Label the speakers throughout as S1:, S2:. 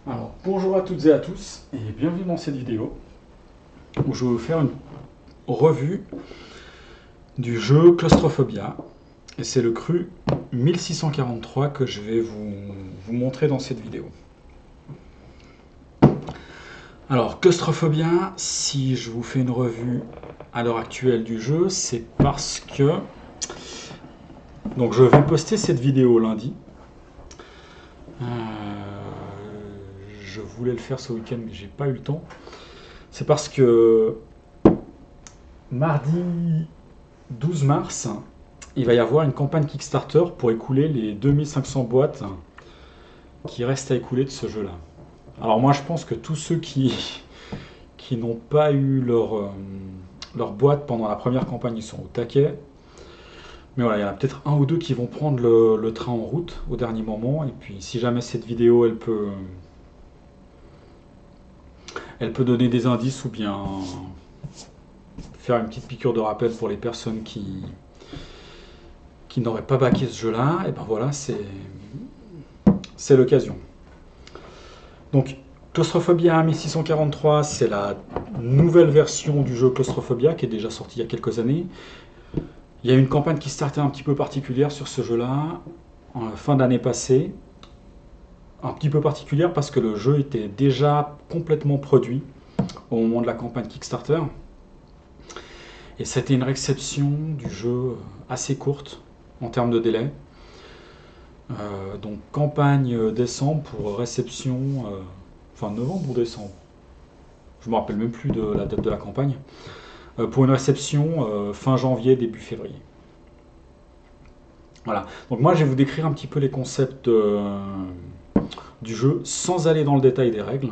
S1: Alors, bonjour à toutes et à tous et bienvenue dans cette vidéo où je vais vous faire une revue du jeu Claustrophobia et c'est le cru 1643 que je vais vous montrer dans cette vidéo. Alors, Claustrophobia, si je vous fais une revue à l'heure actuelle du jeu, c'est parce que donc je vais poster cette vidéo lundi. Je voulais le faire ce week-end, mais j'ai pas eu le temps. C'est parce que mardi 12 mars, il va y avoir une campagne Kickstarter pour écouler les 2500 boîtes qui restent à écouler de ce jeu-là. Alors moi, je pense que tous ceux qui n'ont pas eu leur boîte pendant la première campagne, ils sont au taquet. Mais voilà, il y en a peut-être un ou deux qui vont prendre le train en route au dernier moment. Et puis si jamais cette vidéo, elle peut donner des indices ou bien faire une petite piqûre de rappel pour les personnes qui n'auraient pas baqué ce jeu-là, et ben voilà, c'est l'occasion. Donc, Claustrophobia 1643, c'est la nouvelle version du jeu Claustrophobia qui est déjà sortie il y a quelques années. Il y a une campagne qui startait un petit peu particulière sur ce jeu-là, en fin d'année passée. Un petit peu particulière parce que le jeu était déjà complètement produit au moment de la campagne Kickstarter. Et c'était une réception du jeu assez courte en termes de délai. Donc campagne décembre pour réception, enfin novembre ou décembre, je me rappelle même plus de la date de la campagne, pour une réception fin janvier, début février. Voilà, donc moi je vais vous décrire un petit peu les concepts du jeu sans aller dans le détail des règles,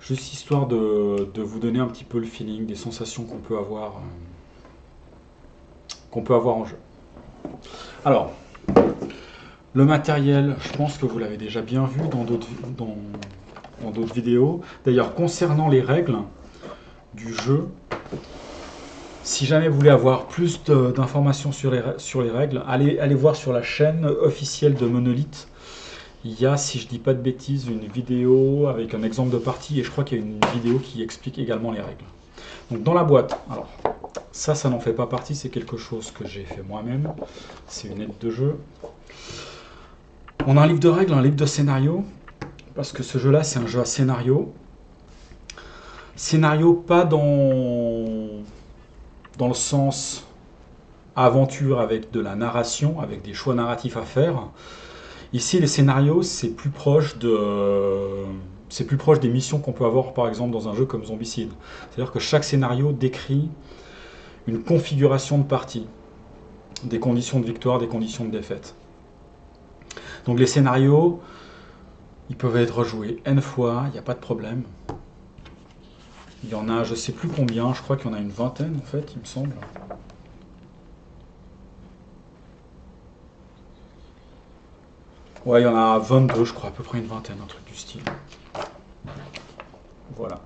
S1: juste histoire de vous donner un petit peu le feeling, des sensations qu'on peut avoir en jeu. Alors, le matériel, je pense que vous l'avez déjà bien vu dans d'autres vidéos. D'ailleurs, concernant les règles du jeu, si jamais vous voulez avoir plus d'informations sur les règles, allez voir sur la chaîne officielle de Monolith. Il y a, si je dis pas de bêtises, une vidéo avec un exemple de partie et je crois qu'il y a une vidéo qui explique également les règles. Donc dans la boîte, alors ça n'en fait pas partie, c'est quelque chose que j'ai fait moi-même. C'est une aide de jeu. On a un livre de règles, un livre de scénario, parce que ce jeu-là, c'est un jeu à scénario. Scénario pas dans le sens aventure avec de la narration, avec des choix narratifs à faire. Ici, les scénarios, c'est plus proche des missions qu'on peut avoir, par exemple, dans un jeu comme Zombicide. C'est-à-dire que chaque scénario décrit une configuration de partie, des conditions de victoire, des conditions de défaite. Donc les scénarios, ils peuvent être rejoués N fois, il n'y a pas de problème. Il y en a, je ne sais plus combien, je crois qu'il y en a une vingtaine en fait, il me semble. Ouais, il y en a 22, je crois, à peu près une vingtaine, un truc du style. Voilà.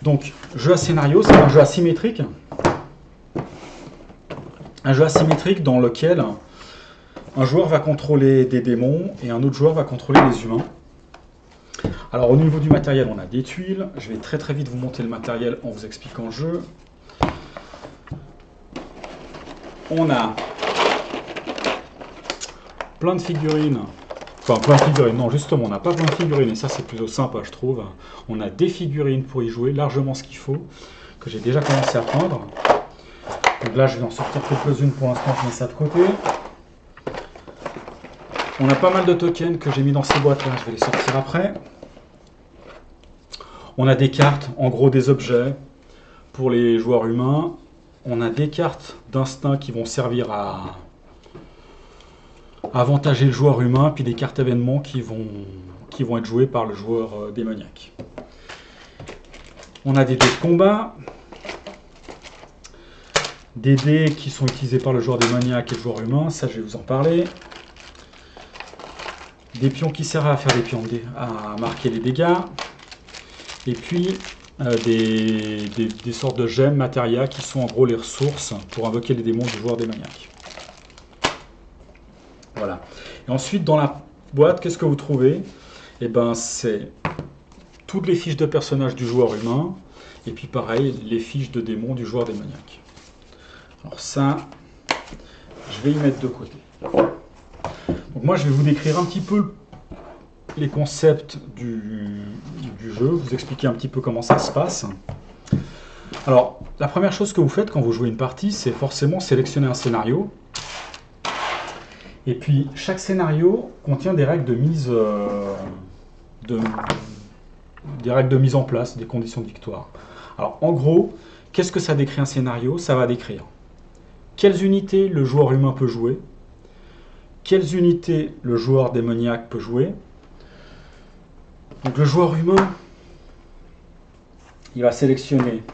S1: Donc, jeu à scénario, c'est un jeu asymétrique. Un jeu asymétrique dans lequel un joueur va contrôler des démons et un autre joueur va contrôler les humains. Alors au niveau du matériel, on a des tuiles. Je vais très très vite vous monter le matériel en vous expliquant le jeu. On a plein de figurines. Enfin, plein de figurines. Non, justement, on n'a pas plein de figurines et ça c'est plutôt sympa, je trouve. On a des figurines pour y jouer, largement ce qu'il faut, que j'ai déjà commencé à prendre. Donc là, je vais en sortir quelques-unes pour l'instant, je mets ça de côté. On a pas mal de tokens que j'ai mis dans ces boîtes-là, je vais les sortir après. On a des cartes, en gros des objets pour les joueurs humains. On a des cartes d'instinct qui vont servir à avantager le joueur humain, puis des cartes événements qui vont être jouées par le joueur démoniaque. On a des dés de combat. Des dés qui sont utilisés par le joueur démoniaque et le joueur humain, ça je vais vous en parler. Des pions qui servent à faire des pions à marquer les dégâts. Et puis des sortes de gemmes, matérias qui sont en gros les ressources pour invoquer les démons du joueur démoniaque. Voilà. Et ensuite, dans la boîte, qu'est-ce que vous trouvez? Eh ben, c'est toutes les fiches de personnages du joueur humain, et puis pareil, les fiches de démons du joueur démoniaque. Alors ça, je vais y mettre de côté. Donc moi, je vais vous décrire un petit peu les concepts du jeu, vous expliquer un petit peu comment ça se passe. Alors, la première chose que vous faites quand vous jouez une partie, c'est forcément sélectionner un scénario. Et puis, chaque scénario contient des règles de mise, des règles de mise en place, des conditions de victoire. Alors, en gros, qu'est-ce que ça décrit un scénario? Ça va décrire quelles unités le joueur humain peut jouer, quelles unités le joueur démoniaque peut jouer. Donc, le joueur humain, il va sélectionner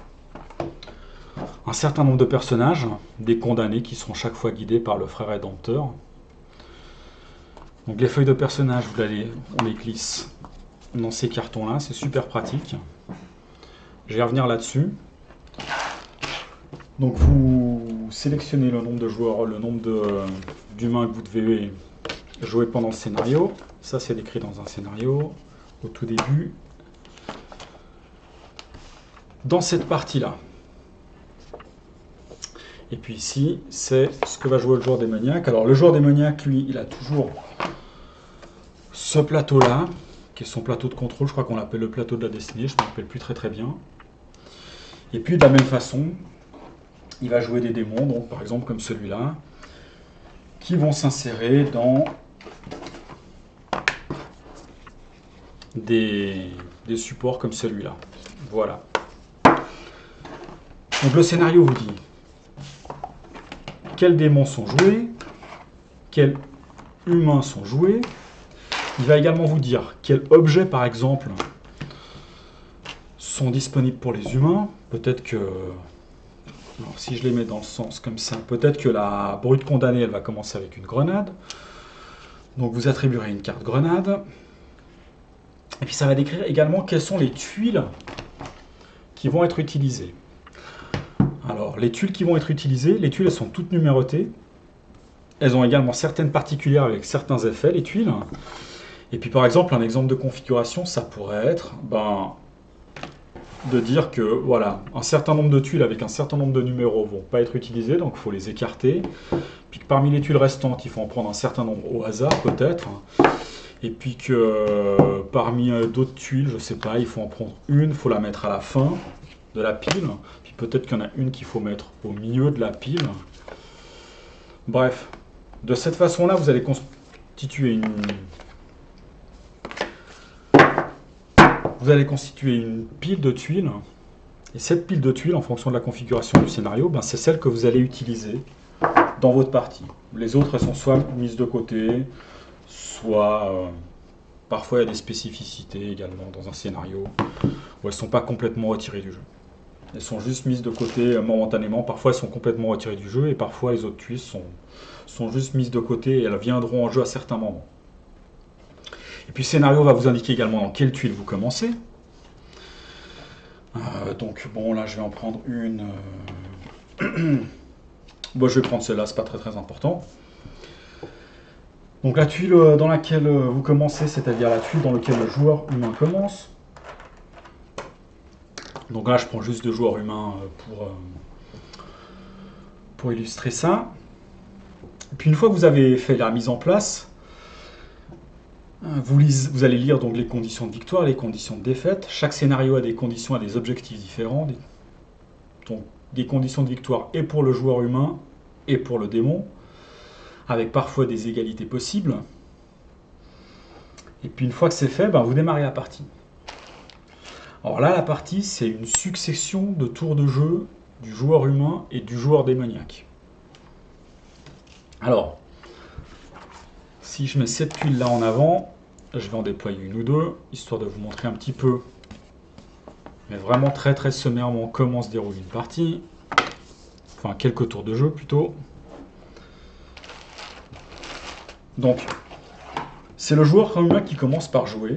S1: un certain nombre de personnages, des condamnés qui seront chaque fois guidés par le frère rédempteur. Donc les feuilles de personnages, on les glisse dans ces cartons-là, c'est super pratique. Je vais revenir là-dessus. Donc vous sélectionnez le nombre de joueurs, le nombre d'humains que vous devez jouer pendant le scénario. Ça, c'est décrit dans un scénario au tout début. Dans cette partie-là. Et puis ici, c'est ce que va jouer le joueur démoniaque. Alors le joueur démoniaque, lui, il a toujours ce plateau-là, qui est son plateau de contrôle. Je crois qu'on l'appelle le plateau de la destinée, je ne me rappelle plus très bien. Et puis de la même façon, il va jouer des démons, donc par exemple comme celui-là, qui vont s'insérer dans des supports comme celui-là. Voilà. Donc le scénario vous dit quels démons sont joués, quels humains sont joués. Il va également vous dire quels objets, par exemple, sont disponibles pour les humains. Peut-être que, alors, si je les mets dans le sens comme ça, peut-être que la brute condamnée, elle va commencer avec une grenade. Donc vous attribuerez une carte grenade. Et puis ça va décrire également quelles sont les tuiles qui vont être utilisées. Alors, les tuiles qui vont être utilisées, les tuiles, elles sont toutes numérotées. Elles ont également certaines particulières avec certains effets, les tuiles. Et puis, par exemple, un exemple de configuration, ça pourrait être de dire que, voilà, un certain nombre de tuiles avec un certain nombre de numéros ne vont pas être utilisées, donc il faut les écarter. Puis que parmi les tuiles restantes, il faut en prendre un certain nombre au hasard, peut-être. Et puis que parmi d'autres tuiles, je ne sais pas, il faut en prendre une, il faut la mettre à la fin de la pile. Peut-être qu'il y en a une qu'il faut mettre au milieu de la pile. Bref, de cette façon-là, vous allez constituer une pile de tuiles. Et cette pile de tuiles, en fonction de la configuration du scénario, c'est celle que vous allez utiliser dans votre partie. Les autres, elles sont soit mises de côté, soit parfois il y a des spécificités également dans un scénario où elles ne sont pas complètement retirées du jeu. Elles sont juste mises de côté momentanément. Parfois, elles sont complètement retirées du jeu et parfois, les autres tuiles sont juste mises de côté et elles viendront en jeu à certains moments. Et puis, le scénario va vous indiquer également dans quelle tuile vous commencez. Donc, bon, là, je vais en prendre une. Bon, je vais prendre celle-là, c'est pas très important. Donc, la tuile dans laquelle vous commencez, c'est-à-dire la tuile dans laquelle le joueur humain commence. Donc là, je prends juste deux joueurs humains pour illustrer ça. Et puis une fois que vous avez fait la mise en place, vous allez lire donc les conditions de victoire, les conditions de défaite. Chaque scénario a des conditions, a des objectifs différents. Donc des conditions de victoire et pour le joueur humain et pour le démon, avec parfois des égalités possibles. Et puis une fois que c'est fait, vous démarrez la partie. Alors là, la partie, c'est une succession de tours de jeu du joueur humain et du joueur démoniaque. Alors, si je mets cette tuile là en avant, je vais en déployer une ou deux, histoire de vous montrer un petit peu, mais vraiment très sommairement, comment se déroule une partie. Enfin, quelques tours de jeu plutôt. Donc, c'est le joueur humain qui commence par jouer.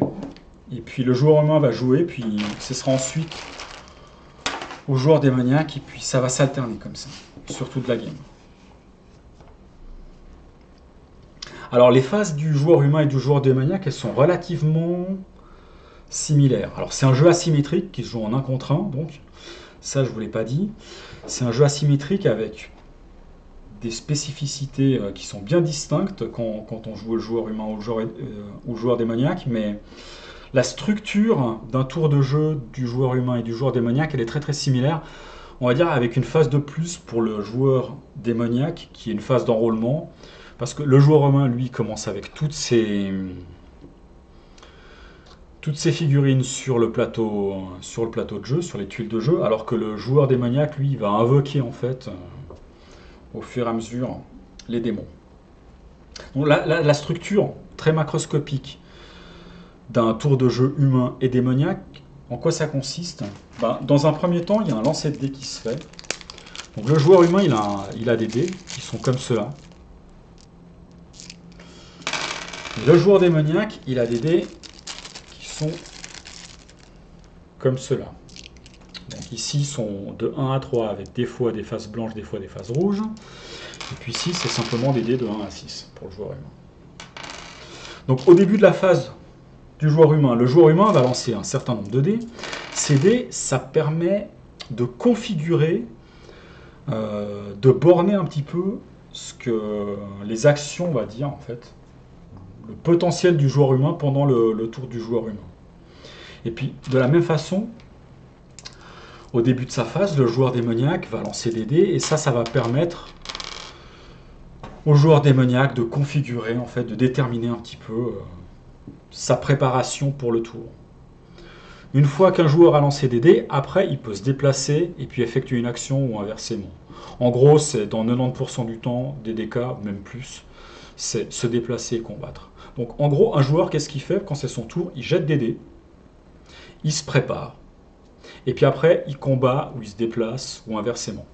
S1: Et puis le joueur humain va jouer, puis ce sera ensuite au joueur démoniaque, et puis ça va s'alterner comme ça, sur toute la game. Alors les phases du joueur humain et du joueur démoniaque, elles sont relativement similaires. Alors c'est un jeu asymétrique qui se joue en 1 contre 1, donc ça je ne vous l'ai pas dit. C'est un jeu asymétrique avec des spécificités qui sont bien distinctes quand on joue au joueur humain ou au joueur démoniaque, mais la structure d'un tour de jeu du joueur humain et du joueur démoniaque, elle est très très similaire. On va dire avec une phase de plus pour le joueur démoniaque, qui est une phase d'enrôlement, parce que le joueur humain, lui, commence avec toutes ses figurines sur le plateau de jeu, sur les tuiles de jeu, alors que le joueur démoniaque, lui, va invoquer en fait, au fur et à mesure, les démons. Donc la structure très macroscopique d'un tour de jeu humain et démoniaque, en quoi ça consiste? Dans un premier temps, il y a un lancer de dés qui se fait. Donc le joueur humain, il a des dés qui sont comme cela. Et le joueur démoniaque, il a des dés qui sont comme cela. Donc ici, ils sont de 1 à 3 avec des fois des faces blanches, des fois des faces rouges. Et puis ici, c'est simplement des dés de 1 à 6 pour le joueur humain. Donc au début de la phase du joueur humain, le joueur humain va lancer un certain nombre de dés. Ces dés, ça permet de configurer, de borner un petit peu ce que les actions, on va dire, en fait, le potentiel du joueur humain pendant le tour du joueur humain. Et puis, de la même façon, au début de sa phase, le joueur démoniaque va lancer des dés, et ça va permettre au joueur démoniaque de configurer, en fait, de déterminer un petit peu sa préparation pour le tour. Une fois qu'un joueur a lancé des dés, après il peut se déplacer et puis effectuer une action ou inversement. En gros, c'est dans 90% du temps des DK, même plus, c'est se déplacer et combattre. Donc en gros, un joueur, qu'est-ce qu'il fait quand c'est son tour? Il jette des dés, il se prépare, et puis après il combat ou il se déplace ou inversement.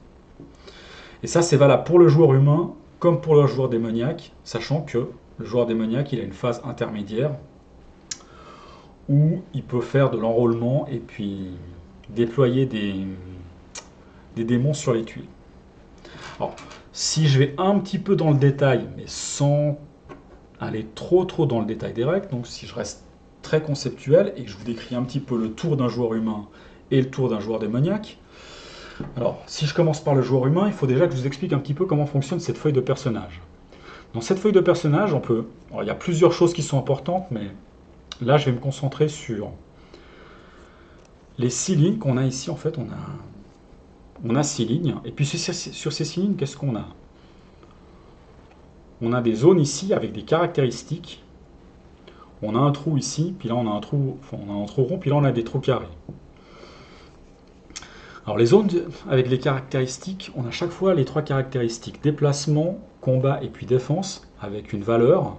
S1: Et ça, c'est valable pour le joueur humain comme pour le joueur démoniaque, sachant que le joueur démoniaque, il a une phase intermédiaire où il peut faire de l'enrôlement et puis déployer des démons sur les tuiles. Alors, si je vais un petit peu dans le détail, mais sans aller trop dans le détail des règles, donc si je reste très conceptuel et que je vous décris un petit peu le tour d'un joueur humain et le tour d'un joueur démoniaque, alors si je commence par le joueur humain, il faut déjà que je vous explique un petit peu comment fonctionne cette feuille de personnage. Dans cette feuille de personnage, alors, il y a plusieurs choses qui sont importantes, mais là, je vais me concentrer sur les 6 lignes qu'on a ici. En fait, on a 6 lignes. Et puis sur ces 6 lignes, qu'est-ce qu'on a? On a des zones ici avec des caractéristiques. On a un trou ici, puis là on a un trou rond, puis là on a des trous carrés. Alors les zones avec les caractéristiques, on a chaque fois les 3 caractéristiques: déplacement, combat et puis défense, avec une valeur.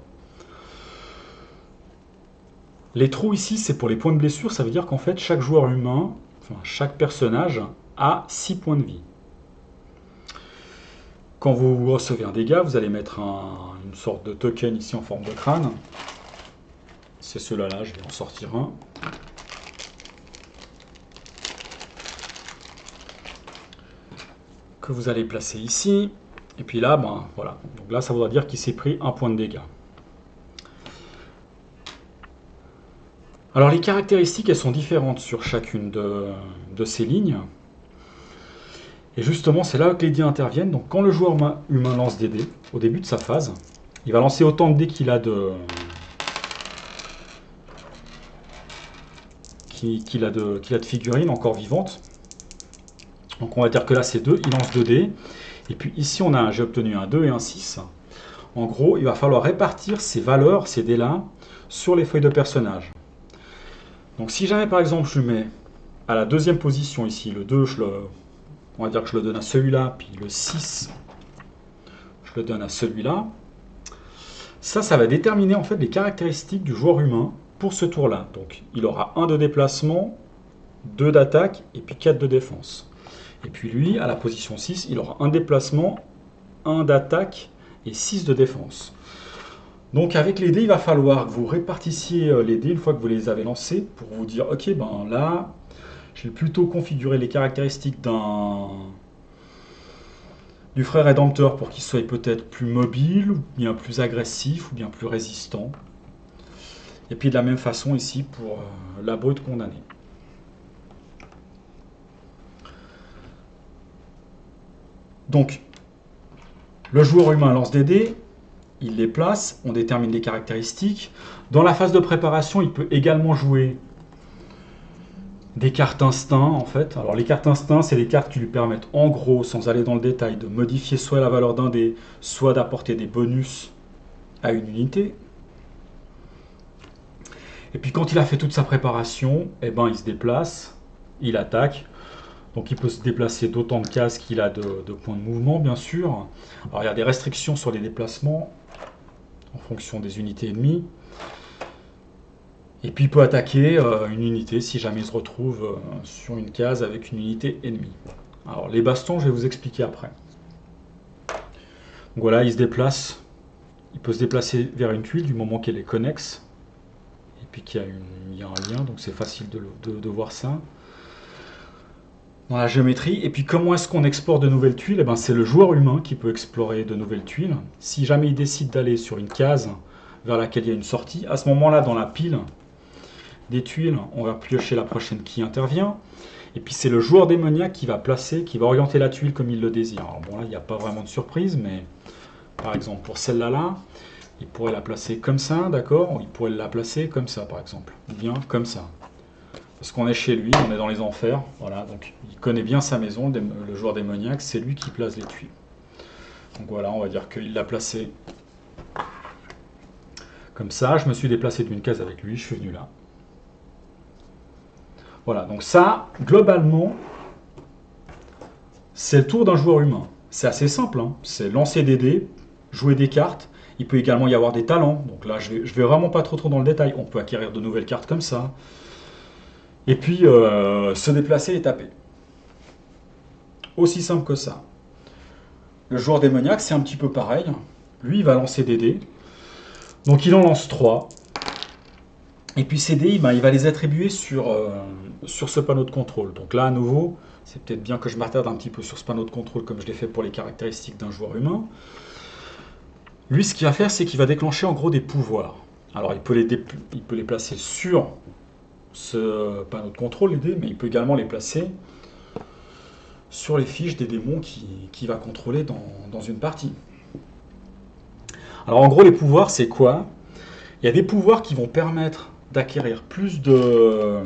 S1: Les trous ici, c'est pour les points de blessure, ça veut dire qu'en fait, chaque joueur humain, chaque personnage, a 6 points de vie. Quand vous recevez un dégât, vous allez mettre une sorte de token ici en forme de crâne. C'est cela-là, je vais en sortir un. Que vous allez placer ici. Et puis là, voilà. Donc là, ça voudra dire qu'il s'est pris un point de dégâts. Alors les caractéristiques, elles sont différentes sur chacune de ces lignes. Et justement, c'est là que les dés interviennent. Donc quand le joueur humain lance des dés, au début de sa phase, il va lancer autant de dés qu'il a de figurines encore vivantes. Donc on va dire que là c'est 2, il lance 2 dés. Et puis ici j'ai obtenu un 2 et un 6. En gros, il va falloir répartir ces valeurs, ces dés-là, sur les feuilles de personnage. Donc si jamais par exemple je mets à la deuxième position ici, le 2, on va dire que je le donne à celui-là, puis le 6, je le donne à celui-là, ça va déterminer en fait les caractéristiques du joueur humain pour ce tour-là. Donc il aura 1 de déplacement, 2 d'attaque et puis 4 de défense. Et puis lui, à la position 6, il aura 1 déplacement, 1 d'attaque et 6 de défense. Donc avec les dés, il va falloir que vous répartissiez les dés une fois que vous les avez lancés pour vous dire, ok, là, je vais plutôt configurer les caractéristiques du frais rédempteur pour qu'il soit peut-être plus mobile, ou bien plus agressif, ou bien plus résistant. Et puis de la même façon ici pour la brute condamnée. Donc, le joueur humain lance des dés, il les place, on détermine des caractéristiques. Dans la phase de préparation, il peut également jouer des cartes instinct, en fait. Alors, les cartes instinct, c'est des cartes qui lui permettent, en gros, sans aller dans le détail, de modifier soit la valeur d'un dé, soit d'apporter des bonus à une unité. Et puis, quand il a fait toute sa préparation, eh ben, il se déplace, il attaque. Donc il peut se déplacer d'autant de cases qu'il a de points de mouvement, bien sûr. Alors il y a des restrictions sur les déplacements en fonction des unités ennemies. Et puis il peut attaquer une unité si jamais il se retrouve sur une case avec une unité ennemie. Alors les bastons, je vais vous expliquer après. Donc voilà, il se déplace. Il peut se déplacer vers une tuile du moment qu'elle est connexe. Et puis qu'il y a un lien, donc c'est facile de voir ça. Dans la géométrie. Et puis comment est-ce qu'on explore de nouvelles tuiles? Eh ben, c'est le joueur humain qui peut explorer de nouvelles tuiles. Si jamais il décide d'aller sur une case vers laquelle il y a une sortie, à ce moment-là, dans la pile des tuiles, on va piocher la prochaine qui intervient. Et puis c'est le joueur démoniaque qui va placer, qui va orienter la tuile comme il le désire. Alors bon, là, il n'y a pas vraiment de surprise, mais par exemple, pour celle-là, il pourrait la placer comme ça, d'accord? Il pourrait la placer comme ça, par exemple. Ou bien comme ça. Parce qu'on est chez lui, on est dans les enfers, voilà, donc il connaît bien sa maison, le joueur démoniaque, c'est lui qui place les tuiles. Donc voilà, on va dire qu'il l'a placé comme ça, je me suis déplacé d'une case avec lui, je suis venu là. Voilà, donc ça, globalement, c'est le tour d'un joueur humain. C'est assez simple, hein. C'est lancer des dés, jouer des cartes, il peut également y avoir des talents, donc là je vais vraiment pas trop dans le détail, on peut acquérir de nouvelles cartes comme ça. Et puis, se déplacer et taper. Aussi simple que ça. Le joueur démoniaque, c'est un petit peu pareil. Lui, il va lancer des dés. Donc, il en lance 3. Et puis, ces dés, ben, il va les attribuer sur ce panneau de contrôle. Donc là, à nouveau, c'est peut-être bien que je m'attarde un petit peu sur ce panneau de contrôle comme je l'ai fait pour les caractéristiques d'un joueur humain. Lui, ce qu'il va faire, c'est qu'il va déclencher en gros des pouvoirs. Alors, il peut les placer sur ce panneau de contrôle, les dés, mais il peut également les placer sur les fiches des démons qui va contrôler dans une partie. Alors en gros, les pouvoirs, c'est quoi? Il y a des pouvoirs qui vont permettre d'acquérir plus de...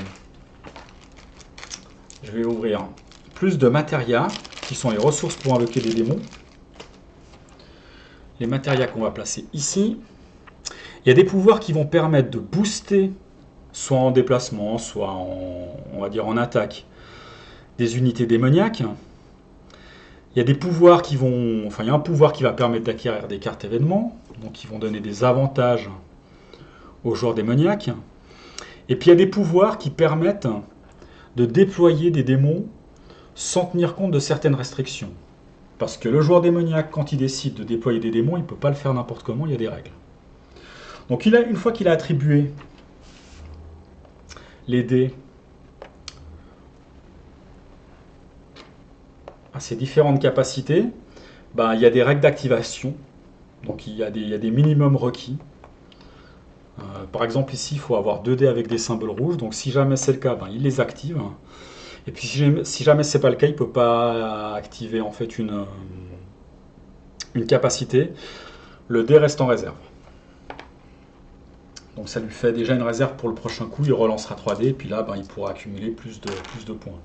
S1: Je vais ouvrir. Plus de matérias, qui sont les ressources pour invoquer des démons. Les matérias qu'on va placer ici. Il y a des pouvoirs qui vont permettre de booster, soit en déplacement, soit on va dire en attaque, des unités démoniaques. Il y a des pouvoirs qui vont... Enfin, il y a un pouvoir qui va permettre d'acquérir des cartes événements, donc qui vont donner des avantages aux joueurs démoniaques. Et puis il y a des pouvoirs qui permettent de déployer des démons sans tenir compte de certaines restrictions. Parce que le joueur démoniaque, quand il décide de déployer des démons, il ne peut pas le faire n'importe comment, il y a des règles. Donc une fois qu'il a attribué les dés à ces différentes capacités, ben, il y a des règles d'activation. Donc il y a des minimums requis. Par exemple ici, il faut avoir 2 dés avec des symboles rouges. Donc si jamais c'est le cas, ben, il les active. Et puis si jamais c'est pas le cas, il ne peut pas activer en fait une capacité. Le dé reste en réserve. Donc ça lui fait déjà une réserve pour le prochain coup, il relancera 3 dés, et puis là, ben, il pourra accumuler plus de points.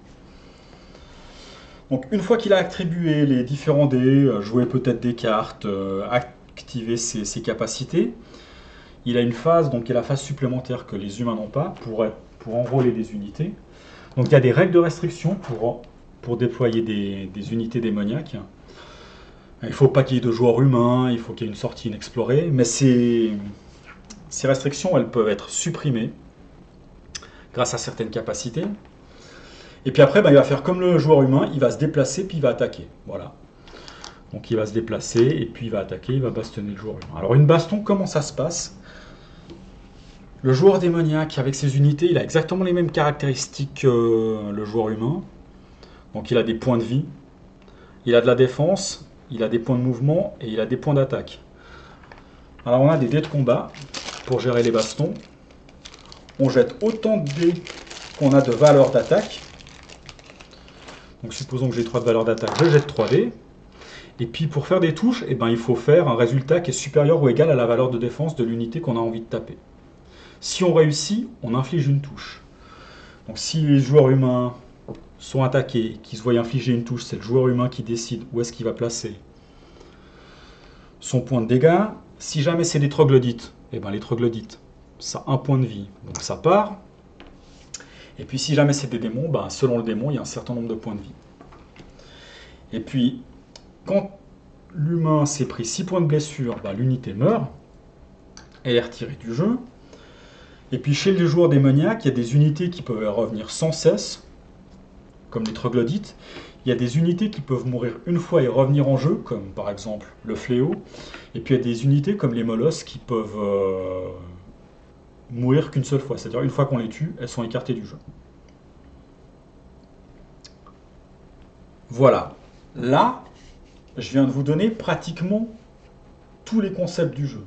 S1: Donc une fois qu'il a attribué les différents dés, joué peut-être des cartes, activé ses capacités, il a une phase, donc qui est la phase supplémentaire que les humains n'ont pas, pour enrôler des unités. Donc il y a des règles de restriction pour déployer des unités démoniaques. Il ne faut pas qu'il y ait de joueurs humains, il faut qu'il y ait une sortie inexplorée, mais ces restrictions, elles peuvent être supprimées grâce à certaines capacités. Et puis après, ben, il va faire comme le joueur humain, il va se déplacer puis il va attaquer. Voilà. Donc il va se déplacer et puis il va attaquer, il va bastonner le joueur humain. Alors une baston, comment ça se passe? Le joueur démoniaque, avec ses unités, il a exactement les mêmes caractéristiques que le joueur humain. Donc il a des points de vie, il a de la défense, il a des points de mouvement et il a des points d'attaque. Alors on a des dés de combat pour gérer les bastons. On jette autant de dés qu'on a de valeurs d'attaque. Donc supposons que j'ai 3 de valeurs d'attaque, je jette 3 dés. Et puis pour faire des touches, eh ben, il faut faire un résultat qui est supérieur ou égal à la valeur de défense de l'unité qu'on a envie de taper. Si on réussit, on inflige une touche. Donc si les joueurs humains sont attaqués, qui se voient infliger une touche, c'est le joueur humain qui décide où est-ce qu'il va placer son point de dégâts. Si jamais c'est des troglodytes, eh ben les troglodytes, ça a un point de vie, donc ça part. Et puis si jamais c'est des démons, ben, selon le démon, il y a un certain nombre de points de vie. Et puis, quand l'humain s'est pris 6 points de blessure, ben, l'unité meurt, elle est retirée du jeu. Et puis chez les joueurs démoniaques, il y a des unités qui peuvent revenir sans cesse, comme les troglodytes. Il y a des unités qui peuvent mourir une fois et revenir en jeu, comme par exemple le fléau. Et puis il y a des unités comme les molosses qui peuvent mourir qu'une seule fois. C'est-à-dire une fois qu'on les tue, elles sont écartées du jeu. Voilà. Là, je viens de vous donner pratiquement tous les concepts du jeu.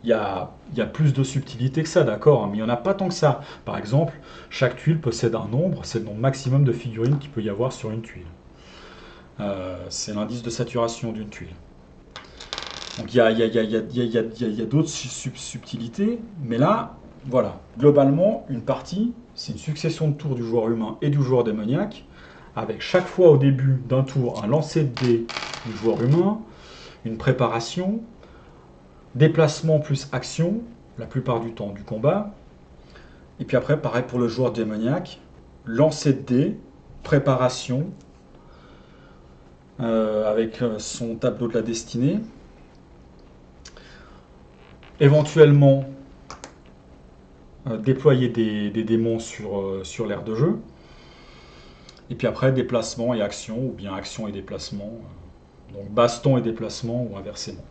S1: Il y a plus de subtilité que ça, d'accord, hein, mais il n'y en a pas tant que ça. Par exemple, chaque tuile possède un nombre, c'est le nombre maximum de figurines qu'il peut y avoir sur une tuile. C'est l'indice de saturation d'une tuile. Donc il y a d'autres subtilités, mais là, voilà. Globalement, une partie, c'est une succession de tours du joueur humain et du joueur démoniaque, avec chaque fois au début d'un tour un lancer de dés du joueur humain, une préparation, déplacement plus action, la plupart du temps du combat. Et puis après, pareil pour le joueur démoniaque, lancer de dés, préparation, avec son tableau de la destinée. Éventuellement, déployer des démons sur l'aire de jeu. Et puis après, déplacement et action, ou bien action et déplacement. Donc baston et déplacement, ou inversement.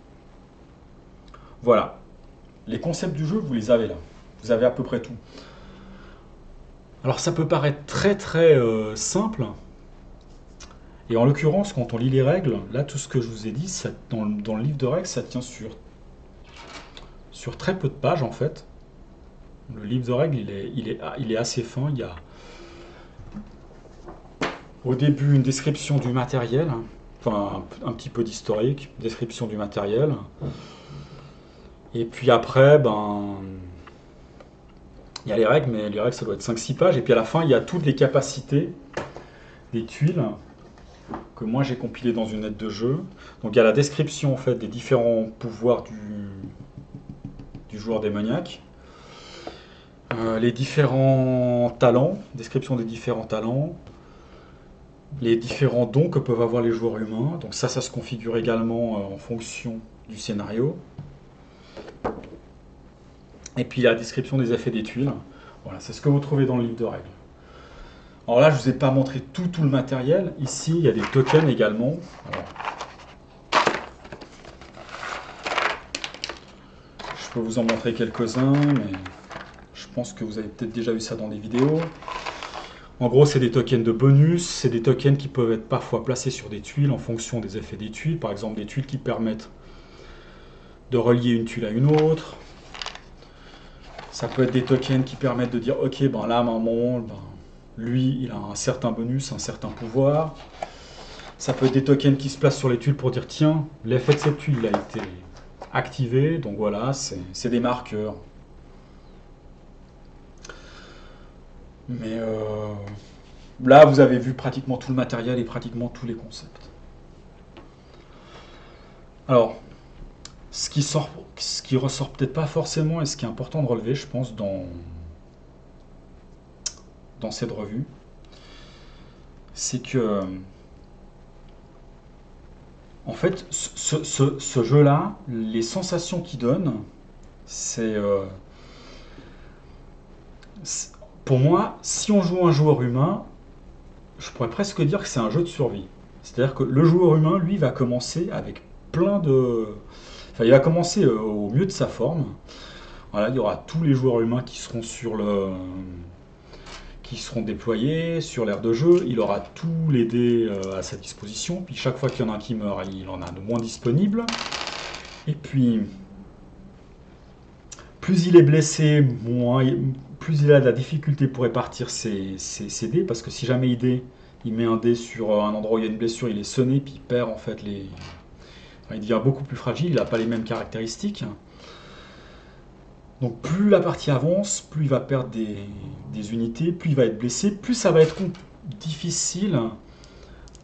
S1: Voilà. Les concepts du jeu, vous les avez là. Vous avez à peu près tout. Alors ça peut paraître très très simple. Et en l'occurrence, quand on lit les règles, là tout ce que je vous ai dit, ça, dans le livre de règles, ça tient sur très peu de pages en fait. Le livre de règles, il est assez fin. Il y a au début une description du matériel, enfin un petit peu d'historique, description du matériel. Et puis après, ben, il y a les règles, mais les règles ça doit être 5-6 pages. Et puis à la fin, il y a toutes les capacités des tuiles que moi j'ai compilées dans une aide de jeu. Donc il y a la description en fait des différents pouvoirs du joueur démoniaque. Les différents talents, description des différents talents, les différents dons que peuvent avoir les joueurs humains. Donc ça se configure également en fonction du scénario. Et puis la description des effets des tuiles. Voilà, c'est ce que vous trouvez dans le livre de règles. Alors là, je ne vous ai pas montré tout le matériel. Ici, il y a des tokens également. Alors, je peux vous en montrer quelques-uns, mais je pense que vous avez peut-être déjà vu ça dans des vidéos. En gros, c'est des tokens de bonus. C'est des tokens qui peuvent être parfois placés sur des tuiles en fonction des effets des tuiles. Par exemple, des tuiles qui permettent de relier une tuile à une autre. Ça peut être des tokens qui permettent de dire, ok, ben là, à un moment, ben, lui, il a un certain bonus, un certain pouvoir. Ça peut être des tokens qui se placent sur les tuiles pour dire, tiens, l'effet de cette tuile a été activé. Donc voilà, c'est des marqueurs. Mais là, vous avez vu pratiquement tout le matériel et pratiquement tous les concepts. Alors, ce qui ressort peut-être pas forcément et ce qui est important de relever, je pense, dans cette revue, c'est que, en fait, ce jeu-là, les sensations qu'il donne, c'est... pour moi, si on joue un joueur humain, je pourrais presque dire que c'est un jeu de survie. C'est-à-dire que le joueur humain, lui, va commencer avec plein de... Enfin, il va commencer au mieux de sa forme. Voilà, il y aura tous les joueurs humains qui seront qui seront déployés sur l'aire de jeu. Il aura tous les dés à sa disposition. Puis chaque fois qu'il y en a un qui meurt, il en a de moins disponibles. Et puis, plus il est blessé, plus il a de la difficulté pour répartir ses dés. Parce que si jamais il met un dé sur un endroit où il y a une blessure, il est sonné, puis il perd en fait les... Enfin, il devient beaucoup plus fragile, il n'a pas les mêmes caractéristiques. Donc plus la partie avance, plus il va perdre des unités, plus il va être blessé, plus ça va être difficile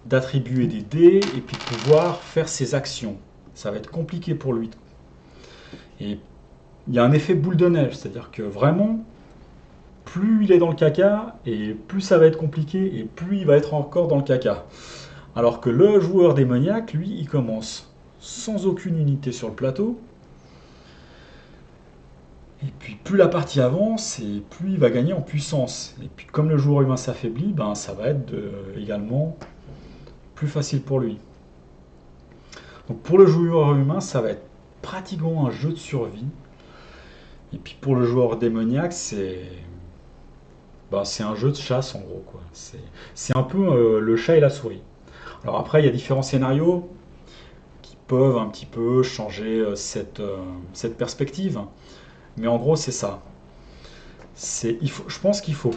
S1: d'attribuer des dés et puis de pouvoir faire ses actions. Ça va être compliqué pour lui. Et il y a un effet boule de neige, c'est-à-dire que vraiment, plus il est dans le caca, et plus ça va être compliqué, et plus il va être encore dans le caca. Alors que le joueur démoniaque, lui, il commence sans aucune unité sur le plateau, et puis plus la partie avance, et plus il va gagner en puissance. Et puis comme le joueur humain s'affaiblit, ben, ça va être également plus facile pour lui. Donc pour le joueur humain, ça va être pratiquement un jeu de survie. Et puis pour le joueur démoniaque, c'est un jeu de chasse en gros, quoi. C'est un peu le chat et la souris. Alors après, il y a différents scénarios qui peuvent un petit peu changer cette perspective. Mais en gros, c'est ça. Je pense il faut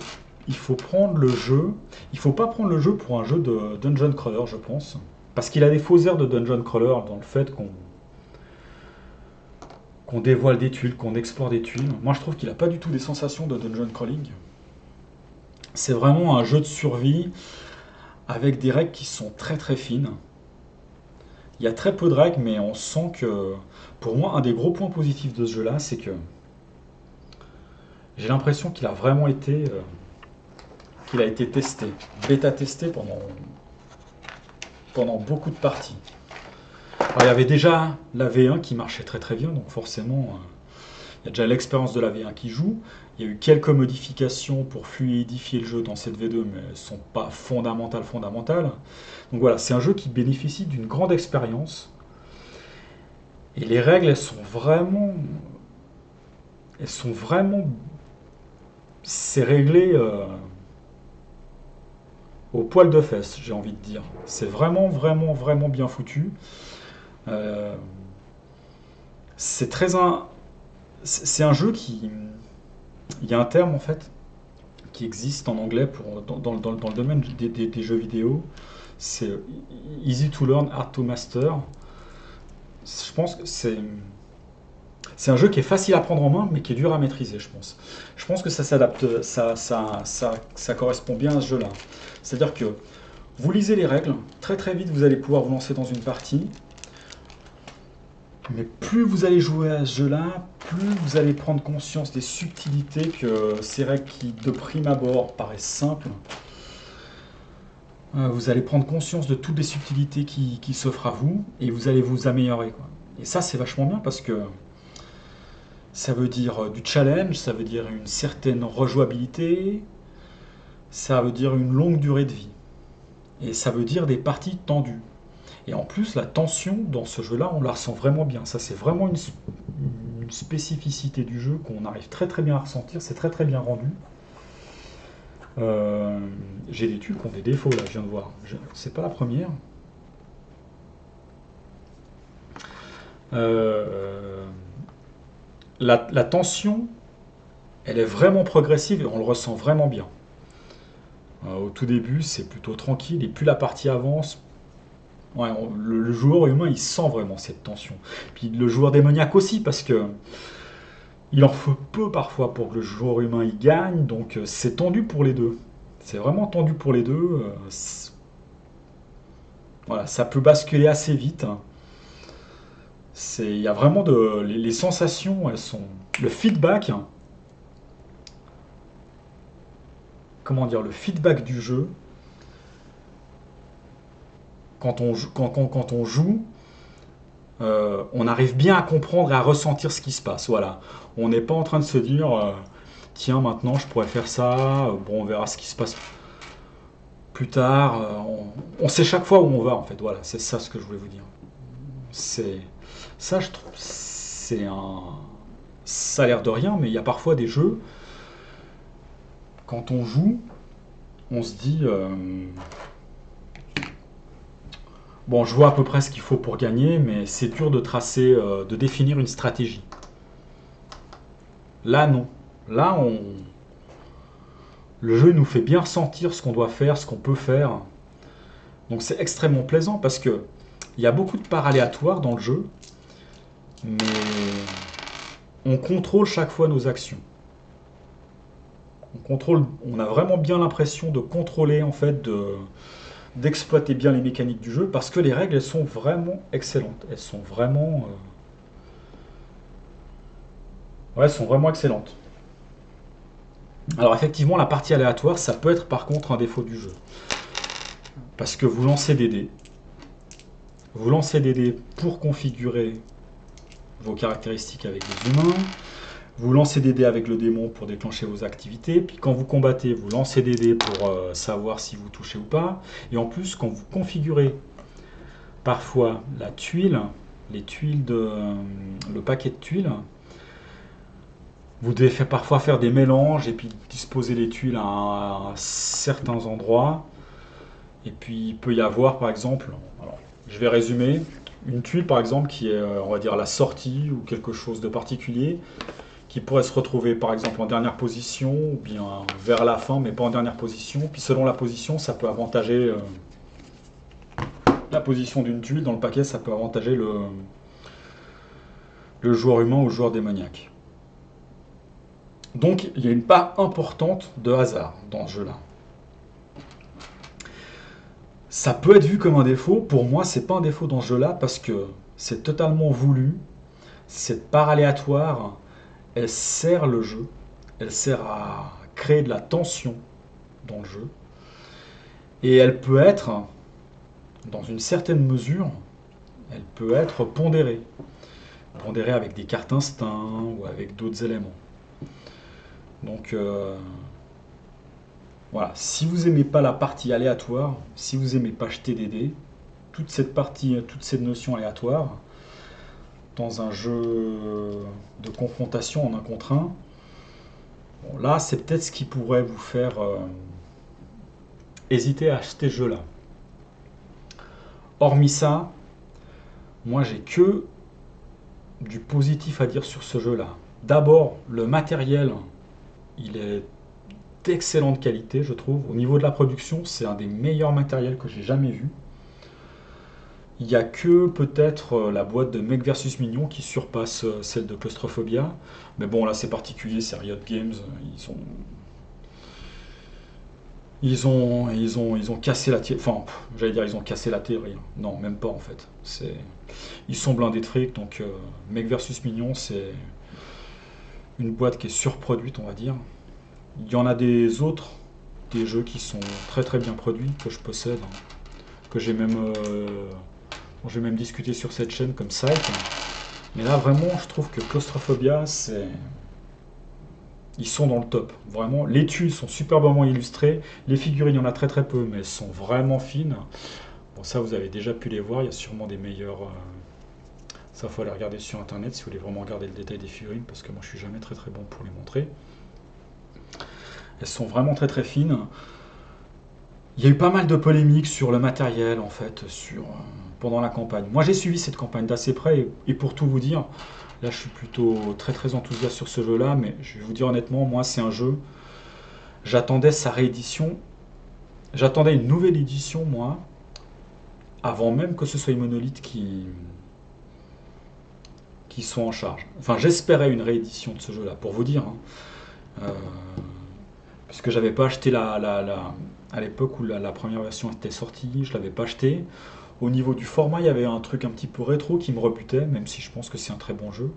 S1: prendre le jeu. Il faut pas prendre le jeu pour un jeu de dungeon crawler, je pense. Parce qu'il a des faux airs de dungeon crawler dans le fait qu'on dévoile des tuiles, qu'on explore des tuiles. Moi, je trouve qu'il n'a pas du tout des sensations de dungeon crawling. C'est vraiment un jeu de survie avec des règles qui sont très très fines. Il y a très peu de règles, mais on sent que, pour moi, un des gros points positifs de ce jeu-là, c'est que j'ai l'impression qu'il a vraiment été, testé, bêta testé pendant beaucoup de parties. Alors, il y avait déjà la V1 qui marchait très très bien, donc forcément, il y a déjà l'expérience de la V1 qui joue. Il y a eu quelques modifications pour fluidifier le jeu dans cette V2, mais elles ne sont pas fondamentales. Donc voilà, c'est un jeu qui bénéficie d'une grande expérience. Et les règles, elles sont vraiment... C'est réglé au poil de fesse, j'ai envie de dire. C'est vraiment, vraiment, vraiment bien foutu. Euh, c'est très un... C'est un jeu qui... Il y a un terme, en fait, qui existe en anglais dans le domaine des jeux vidéo. C'est easy to learn, hard to master. Je pense que c'est un jeu qui est facile à prendre en main, mais qui est dur à maîtriser, je pense. Je pense que ça s'adapte, ça correspond bien à ce jeu-là. C'est-à-dire que vous lisez les règles, très très vite vous allez pouvoir vous lancer dans une partie, mais plus vous allez jouer à ce jeu-là, plus vous allez prendre conscience des subtilités que ces règles qui, de prime abord, paraissent simples, vous allez prendre conscience de toutes les subtilités qui s'offrent à vous, et vous allez vous améliorer, quoi. Et ça, c'est vachement bien parce que ça veut dire du challenge, ça veut dire une certaine rejouabilité, ça veut dire une longue durée de vie. Et ça veut dire des parties tendues. Et en plus, la tension dans ce jeu-là, on la ressent vraiment bien. Ça, c'est vraiment une spécificité du jeu qu'on arrive très très bien à ressentir. C'est très très bien rendu. J'ai des tuiles qui ont des défauts, là, je viens de voir. C'est pas la première. La tension, elle est vraiment progressive et on le ressent vraiment bien. Au tout début, c'est plutôt tranquille, et plus la partie avance, ouais, le joueur humain, il sent vraiment cette tension. Puis le joueur démoniaque aussi, parce que il en faut peu parfois pour que le joueur humain il gagne, donc c'est tendu pour les deux. C'est vraiment tendu pour les deux. Voilà, ça peut basculer assez vite. Il y a vraiment les sensations, elles sont, le feedback, hein, comment dire, le feedback du jeu quand on joue, on arrive bien à comprendre et à ressentir ce qui se passe. Voilà, on n'est pas en train de se dire, tiens, maintenant je pourrais faire ça. Bon, on verra ce qui se passe plus tard. On sait chaque fois où on va, en fait. Voilà, c'est ça ce que je voulais vous dire. C'est ça, je trouve, ça a l'air de rien, mais il y a parfois des jeux. quand on joue, on se dit bon, je vois à peu près ce qu'il faut pour gagner, mais c'est dur de tracer, de définir une stratégie. Là, non. Là, le jeu nous fait bien ressentir ce qu'on doit faire, ce qu'on peut faire. Donc c'est extrêmement plaisant parce que il y a beaucoup de parts aléatoires dans le jeu, mais on contrôle chaque fois nos actions. On a vraiment bien l'impression de contrôler, en fait, d'exploiter bien les mécaniques du jeu parce que les règles, elles sont vraiment excellentes. Elles sont vraiment, ouais, elles sont vraiment excellentes. Alors effectivement, la partie aléatoire, ça peut être par contre un défaut du jeu. Parce que vous lancez des dés pour configurer vos caractéristiques avec les humains, vous lancez des dés avec le démon pour déclencher vos activités, puis quand vous combattez, vous lancez des dés pour savoir si vous touchez ou pas, et en plus, quand vous configurez parfois la tuile, le paquet de tuiles, vous devez parfois faire des mélanges et puis disposer les tuiles à certains endroits. Et puis il peut y avoir par exemple, alors, je vais résumer, une tuile par exemple qui est, on va dire, la sortie ou quelque chose de particulier, qui pourrait se retrouver par exemple en dernière position ou bien vers la fin mais pas en dernière position. Puis selon la position, ça peut avantager la position d'une tuile dans le paquet, ça peut avantager le joueur humain ou le joueur démoniaque. Donc il y a une part importante de hasard dans ce jeu-là. Ça peut être vu comme un défaut. Pour moi, c'est pas un défaut dans ce jeu-là parce que c'est totalement voulu. Cette part aléatoire, elle sert le jeu. Elle sert à créer de la tension dans le jeu. Et elle peut être, dans une certaine mesure, elle peut être pondérée. Pondérée avec des cartes instinct ou avec d'autres éléments. Donc, voilà, si vous n'aimez pas la partie aléatoire, si vous n'aimez pas jeter des dés, toute cette partie, toute cette notion aléatoire, dans un jeu de confrontation en un contre un, bon, là c'est peut-être ce qui pourrait vous faire hésiter à acheter ce jeu-là. Hormis ça, moi j'ai que du positif à dire sur ce jeu-là. D'abord, le matériel, il est d'excellente qualité, je trouve. Au niveau de la production, c'est un des meilleurs matériels que j'ai jamais vu. Il n'y a que peut-être la boîte de Mech vs Minions qui surpasse celle de Claustrophobia. Mais bon, là c'est particulier, c'est Riot Games. Ils ont cassé la théorie. Enfin, j'allais dire ils ont cassé la théorie. Non, même pas en fait. Ils sont blindés de fric, donc Mech vs Minions, c'est une boîte qui est surproduite, on va dire. Il y en a des autres, des jeux qui sont très très bien produits, que je possède, hein, que j'ai même, dont j'ai même discuté sur cette chaîne comme Psych. Mais là vraiment, je trouve que Claustrophobia, ils sont dans le top. Vraiment, les tuiles sont superbement illustrées, les figurines, il y en a très très peu, mais elles sont vraiment fines. Bon, ça vous avez déjà pu les voir, il y a sûrement des meilleurs. Ça, faut aller regarder sur internet si vous voulez vraiment regarder le détail des figurines, parce que moi je suis jamais très très bon pour les montrer. Elles sont vraiment très très fines. Il y a eu pas mal de polémiques sur le matériel en fait, pendant la campagne. Moi j'ai suivi cette campagne d'assez près et pour tout vous dire, là je suis plutôt très très enthousiaste sur ce jeu-là, mais je vais vous dire honnêtement, moi c'est un jeu, j'attendais sa réédition, j'attendais une nouvelle édition moi, avant même que ce soit Monolith qui soit en charge. Enfin j'espérais une réédition de ce jeu-là, pour vous dire. Hein. Puisque j'avais pas acheté à l'époque où la première version était sortie, je l'avais pas acheté. Au niveau du format, il y avait un truc un petit peu rétro qui me rebutait, même si je pense que c'est un très bon jeu.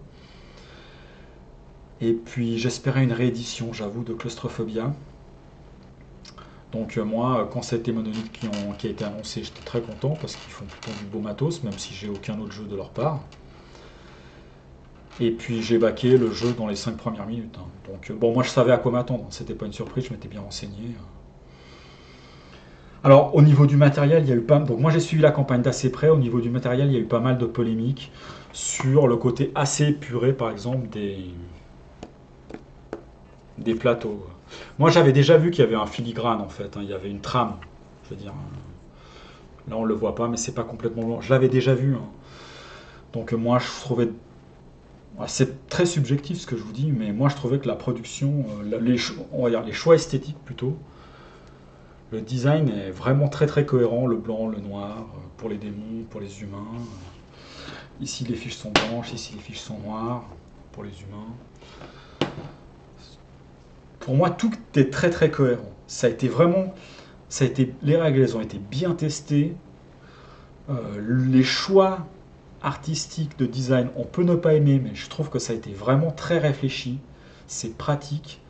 S1: Et puis j'espérais une réédition, j'avoue, de Claustrophobia. Donc moi, quand c'était Monolith qui a été annoncé, j'étais très content parce qu'ils font plutôt du beau matos, même si j'ai aucun autre jeu de leur part. Et puis j'ai baqué le jeu dans les 5 premières minutes. Hein. Donc bon, moi je savais à quoi m'attendre, c'était pas une surprise, je m'étais bien renseigné. Alors au niveau du matériel, il y a eu pas. Donc moi j'ai suivi la campagne d'assez près. Au niveau du matériel, il y a eu pas mal de polémiques sur le côté assez épuré, par exemple, des plateaux. Moi, j'avais déjà vu qu'il y avait un filigrane, en fait, hein. Il y avait une trame. Je veux dire, là, on le voit pas, mais c'est pas complètement blanc. Je l'avais déjà vu, hein. Donc, moi, je trouvais. C'est très subjectif ce que je vous dis, mais moi, je trouvais que la production, on va dire les choix esthétiques plutôt, le design est vraiment très très cohérent. Le blanc, le noir, pour les démons, pour les humains. Ici, les fiches sont blanches, ici, les fiches sont noires, pour les humains. Pour moi, tout est très très cohérent. Ça a été vraiment, les règles, elles ont été bien testées. Les choix artistiques de design, on peut ne pas aimer, mais je trouve que ça a été vraiment très réfléchi. C'est pratique.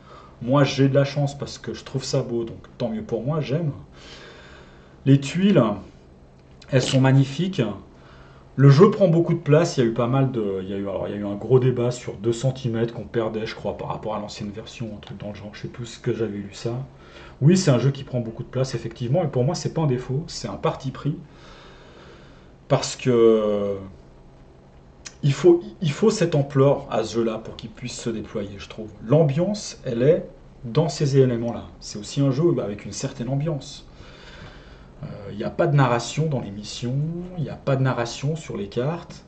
S1: Moi, j'ai de la chance parce que je trouve ça beau, donc tant mieux pour moi, j'aime. Les tuiles, elles sont magnifiques. Le jeu prend beaucoup de place, il y a eu pas mal de. Il y a eu un gros débat sur 2 cm qu'on perdait, je crois, par rapport à l'ancienne version, un truc dans le genre, je sais plus ce que j'avais lu ça. Oui, c'est un jeu qui prend beaucoup de place, effectivement, et pour moi, c'est pas un défaut, c'est un parti pris. Parce que il faut cette ampleur à ce jeu-là pour qu'il puisse se déployer, je trouve. L'ambiance, elle est dans ces éléments-là. C'est aussi un jeu avec une certaine ambiance. Il n'y a pas de narration dans les missions, il n'y a pas de narration sur les cartes.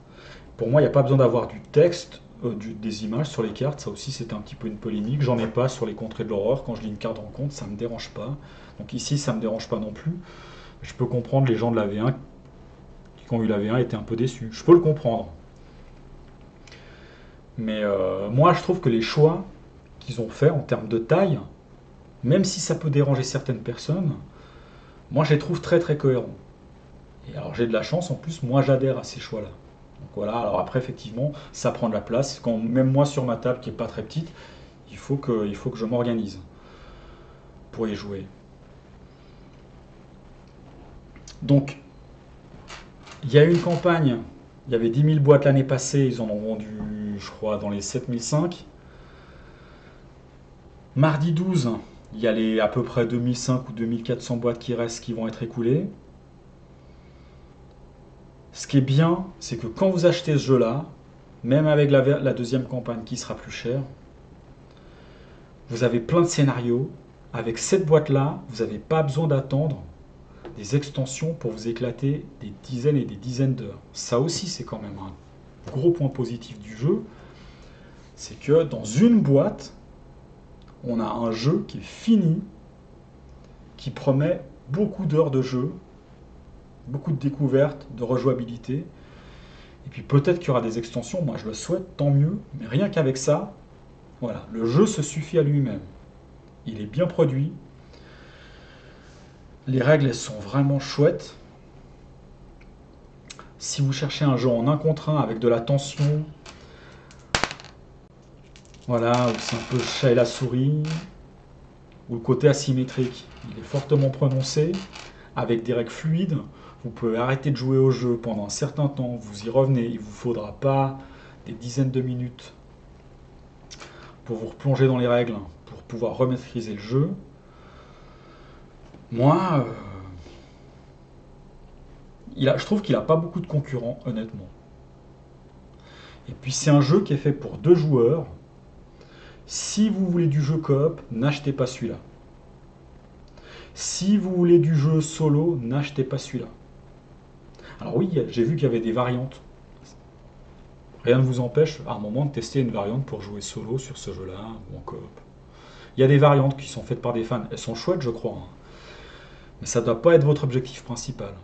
S1: Pour moi, il n'y a pas besoin d'avoir du texte, des images sur les cartes. Ça aussi, c'était un petit peu une polémique. J'en ai pas sur les contrées de l'horreur. Quand je lis une carte rencontre, ça ne me dérange pas. Donc ici, ça ne me dérange pas non plus. Je peux comprendre les gens de la V1 qui ont eu la V1 étaient un peu déçus. Je peux le comprendre. Mais moi, je trouve que les choix qu'ils ont faits en termes de taille, même si ça peut déranger certaines personnes, moi, je les trouve très très cohérents. Et alors, j'ai de la chance, en plus, moi, j'adhère à ces choix-là. Donc voilà, alors après, effectivement, ça prend de la place. Quand, même moi, sur ma table, qui n'est pas très petite, il faut que je m'organise pour y jouer. Donc, il y a eu une campagne, il y avait 10 000 boîtes l'année passée, ils en ont vendu, je crois, dans les 7 500. Mardi 12, il y a les à peu près 2005 ou 2400 boîtes qui restent qui vont être écoulées. Ce qui est bien, c'est que quand vous achetez ce jeu-là, même avec la deuxième campagne qui sera plus chère, vous avez plein de scénarios. Avec cette boîte-là, vous n'avez pas besoin d'attendre des extensions pour vous éclater des dizaines et des dizaines d'heures. Ça aussi, c'est quand même un gros point positif du jeu. C'est que dans une boîte, on a un jeu qui est fini, qui promet beaucoup d'heures de jeu, beaucoup de découvertes, de rejouabilité. Et puis peut-être qu'il y aura des extensions, moi je le souhaite, tant mieux. Mais rien qu'avec ça, voilà, le jeu se suffit à lui-même. Il est bien produit. Les règles, elles sont vraiment chouettes. Si vous cherchez un jeu en 1 contre 1 avec de la tension, voilà, où c'est un peu le chat et la souris, où le côté asymétrique, il est fortement prononcé, avec des règles fluides, vous pouvez arrêter de jouer au jeu pendant un certain temps, vous y revenez, il ne vous faudra pas des dizaines de minutes pour vous replonger dans les règles, pour pouvoir remaîtriser le jeu. Moi, je trouve qu'il n'a pas beaucoup de concurrents, honnêtement. Et puis c'est un jeu qui est fait pour 2 joueurs. Si vous voulez du jeu coop, n'achetez pas celui-là. Si vous voulez du jeu solo, n'achetez pas celui-là. Alors oui, j'ai vu qu'il y avait des variantes. Rien ne vous empêche à un moment de tester une variante pour jouer solo sur ce jeu-là ou en coop. Il y a des variantes qui sont faites par des fans. Elles sont chouettes, je crois, hein. Mais ça ne doit pas être votre objectif principal.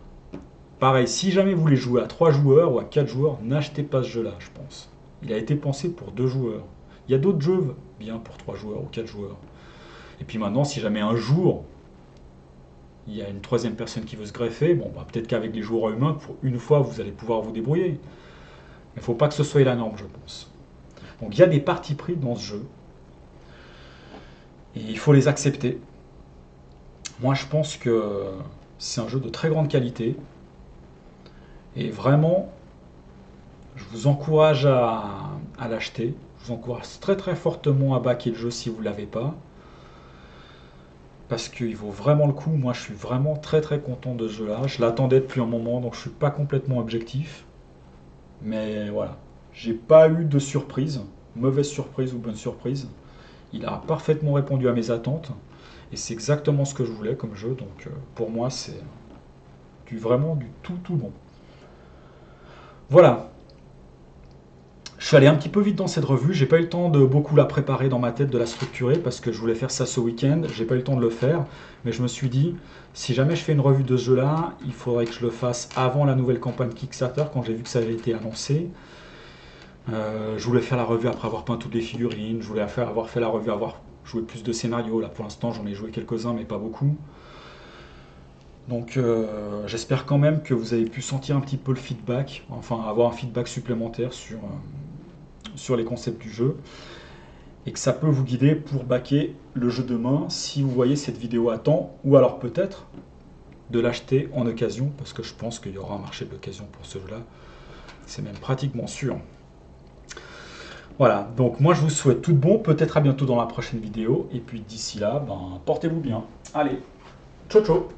S1: Pareil, si jamais vous voulez jouer à 3 joueurs ou à 4 joueurs, n'achetez pas ce jeu-là, je pense. Il a été pensé pour 2 joueurs. Il y a d'autres jeux bien pour 3 joueurs ou 4 joueurs. Et puis maintenant, si jamais un jour, il y a une troisième personne qui veut se greffer, bon, bah, peut-être qu'avec les joueurs humains, pour une fois, vous allez pouvoir vous débrouiller. Mais il ne faut pas que ce soit la norme, je pense. Donc il y a des partis pris dans ce jeu. Et il faut les accepter. Moi, je pense que c'est un jeu de très grande qualité. Et vraiment, je vous encourage à l'acheter. Je vous encourage très très fortement à backer le jeu si vous ne l'avez pas. Parce qu'il vaut vraiment le coup. Moi, je suis vraiment très très content de ce jeu-là. Je l'attendais depuis un moment, donc je ne suis pas complètement objectif. Mais voilà, j'ai pas eu de surprise, mauvaise surprise ou bonne surprise. Il a parfaitement répondu à mes attentes. Et c'est exactement ce que je voulais comme jeu. Donc pour moi, c'est vraiment du tout bon. Voilà. Je suis allé un petit peu vite dans cette revue. J'ai pas eu le temps de beaucoup la préparer dans ma tête, de la structurer, parce que je voulais faire ça ce week-end. J'ai pas eu le temps de le faire. Mais je me suis dit, si jamais je fais une revue de ce jeu-là, il faudrait que je le fasse avant la nouvelle campagne Kickstarter, quand j'ai vu que ça avait été annoncé. Je voulais faire la revue après avoir peint toutes les figurines. Je voulais avoir fait la revue, avoir joué plus de scénarios. Là, pour l'instant, j'en ai joué quelques-uns, mais pas beaucoup. Donc j'espère quand même que vous avez pu sentir un petit peu le feedback, enfin avoir un feedback supplémentaire sur les concepts du jeu, et que ça peut vous guider pour backer le jeu demain si vous voyez cette vidéo à temps, ou alors peut-être de l'acheter en occasion, parce que je pense qu'il y aura un marché de l'occasion pour ce jeu-là, c'est même pratiquement sûr. Voilà, donc moi je vous souhaite tout de bon, peut-être à bientôt dans la prochaine vidéo, et puis d'ici là, ben, portez-vous bien. Allez, ciao ciao.